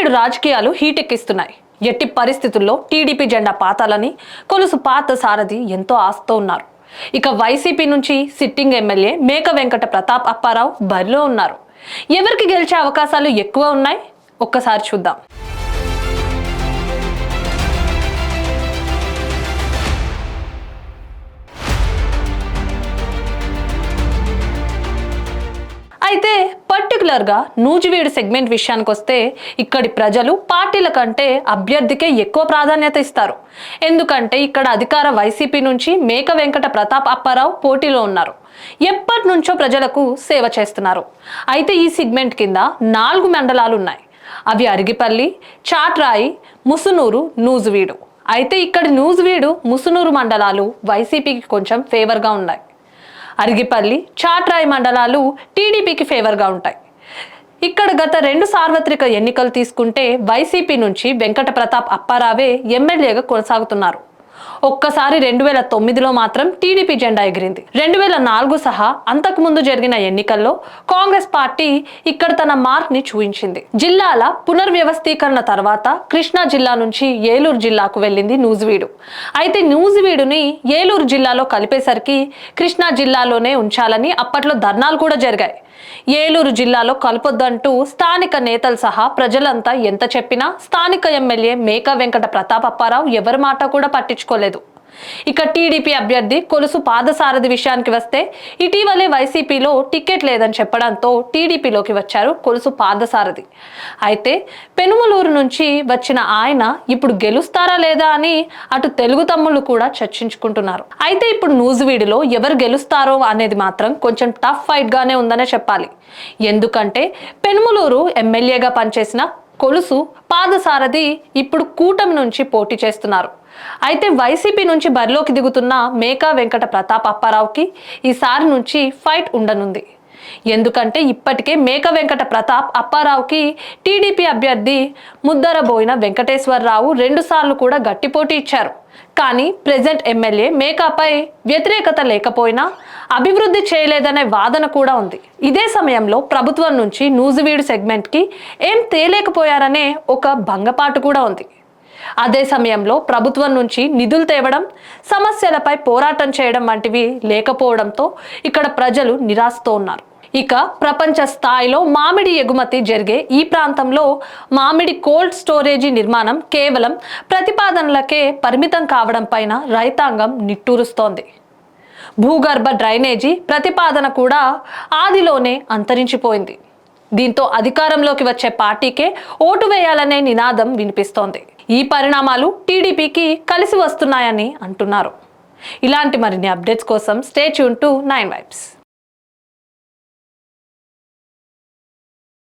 నూజివీడు రాజకీయాలు హీటెక్కిస్తున్నాయి. ఎట్టి పరిస్థితుల్లో టీడీపీ జెండా పాతాలని కొలుసు పాత సారథి ఎంతో ఆశతో ఉన్నారు. ఇక వైసీపీ నుంచి సిట్టింగ్ ఎమ్మెల్యే మేక వెంకట ప్రతాప్ అప్పారావు బరిలో ఉన్నారు. ఎవరికి గెలిచే అవకాశాలు ఎక్కువ ఉన్నాయి? ఒక్కసారి చూద్దాం. అయితే పర్టికులర్గా నూజివీడు సెగ్మెంట్ విషయానికి వస్తే ఇక్కడి ప్రజలు పార్టీల కంటే అభ్యర్థికే ఎక్కువ ప్రాధాన్యత ఇస్తారు. ఎందుకంటే ఇక్కడ అధికార వైసీపీ నుంచి మేక వెంకట ప్రతాప్ అప్పారావు పోటీలో ఉన్నారు. ఎప్పటి నుంచో ప్రజలకు సేవ చేస్తున్నారు. అయితే ఈ సెగ్మెంట్ కింద 4 మండలాలు ఉన్నాయి. అవి అరిగిపల్లి, చాట్రాయి, ముసునూరు, నూజివీడు. అయితే ఇక్కడ నూజివీడు, ముసునూరు మండలాలు వైసీపీకి కొంచెం ఫేవర్గా ఉన్నాయి. అరిగిపల్లి, చాట్రాయి మండలాలు టీడీపీకి ఫేవర్గా ఉంటాయి. ఇక్కడ గత 2 సార్వత్రిక ఎన్నికలు తీసుకుంటే వైసీపీ నుంచి వెంకట ప్రతాప్ అప్పారావే ఎమ్మెల్యేగా కొనసాగుతున్నారు. ఒక్కసారి 2009లో మాత్రం టీడీపీ జెండా ఎగిరింది. 2004 సహా అంతకుముందు జరిగిన ఎన్నికల్లో కాంగ్రెస్ పార్టీ ఇక్కడ తన మార్క్ ని చూపించింది. జిల్లాల పునర్వ్యవస్థీకరణ తర్వాత కృష్ణా జిల్లా నుంచి ఏలూరు జిల్లాకు వెళ్ళింది నూజివీడు. అయితే నూజివీడుని ఏలూరు జిల్లాలో కలిపేసరికి కృష్ణా జిల్లాలోనే ఉంచాలని అప్పట్లో ధర్నాలు కూడా జరిగాయి. ఏలూరు జిల్లాలో కలపొద్దంటూ స్థానిక నేతలు సహా ప్రజలంతా ఎంత చెప్పినా స్థానిక ఎమ్మెల్యే మేక వెంకట ప్రతాప్ అప్పారావు ఎవరి మాట కూడా పట్టించుకోలేదు. ఇక టీడీపీ అభ్యర్థి కొలుసు పాదసారథి విషయానికి వస్తే ఇటీవలే వైసీపీలో టికెట్ లేదని చెప్పడంతో టీడీపీలోకి వచ్చారు కొలుసు పాదసారథి. అయితే పెనుమలూరు నుంచి వచ్చిన ఆయన ఇప్పుడు గెలుస్తారా లేదా అని అటు తెలుగు తమ్ముళ్ళు కూడా చర్చించుకుంటున్నారు. అయితే ఇప్పుడు నూజివీడులో ఎవరు గెలుస్తారో అనేది మాత్రం కొంచెం టఫ్ ఫైట్ గానే ఉందనే చెప్పాలి. ఎందుకంటే పెనుమలూరు ఎమ్మెల్యేగా పనిచేసిన కొలుసు పాదసారథి ఇప్పుడు కూటమి నుంచి పోటీ చేస్తున్నారు. అయితే వైసీపీ నుంచి బరిలోకి దిగుతున్న మేక వెంకట ప్రతాప్ అప్పారావుకి ఈసారి నుంచి ఫైట్ ఉండనుంది. ఎందుకంటే ఇప్పటికే మేక వెంకట ప్రతాప్ అప్పారావుకి టీడీపీ అభ్యర్థి ముద్దరబోయిన వెంకటేశ్వరరావు 2 సార్లు కూడా గట్టి పోటీ ఇచ్చారు. కానీ ప్రెజెంట్ ఎమ్మెల్యే మేకాపై వ్యతిరేకత లేకపోయినా అభివృద్ధి చేయలేదనే వాదన కూడా ఉంది. ఇదే సమయంలో ప్రభుత్వం నుంచి నూజివీడు సెగ్మెంట్కి ఏం తేలేకపోయారనే ఒక భంగపాటు కూడా ఉంది. అదే సమయంలో ప్రభుత్వం నుంచి నిధులు తేవడం, సమస్యలపై పోరాటం చేయడం వంటివి లేకపోవడంతో ఇక్కడ ప్రజలు నిరాశతో ఉన్నారు. ఇక ప్రపంచ స్థాయిలో మామిడి ఎగుమతి జరిగే ఈ ప్రాంతంలో మామిడి కోల్డ్ స్టోరేజీ నిర్మాణం కేవలం ప్రతిపాదనలకే పరిమితం కావడం పైన రైతాంగం నిట్టూరుస్తోంది. భూగర్భ డ్రైనేజీ ప్రతిపాదన కూడా ఆదిలోనే అంతరించిపోయింది. దీంతో అధికారంలోకి వచ్చే పార్టీకే ఓటు వేయాలనే నినాదం వినిపిస్తోంది. ఈ పరిణామాలు టీడీపీకి కలిసి వస్తున్నాయని అంటున్నారు. ఇలాంటి మరిన్ని అప్డేట్స్ కోసం స్టే ట్యూన్ టు 9 వైబ్స్.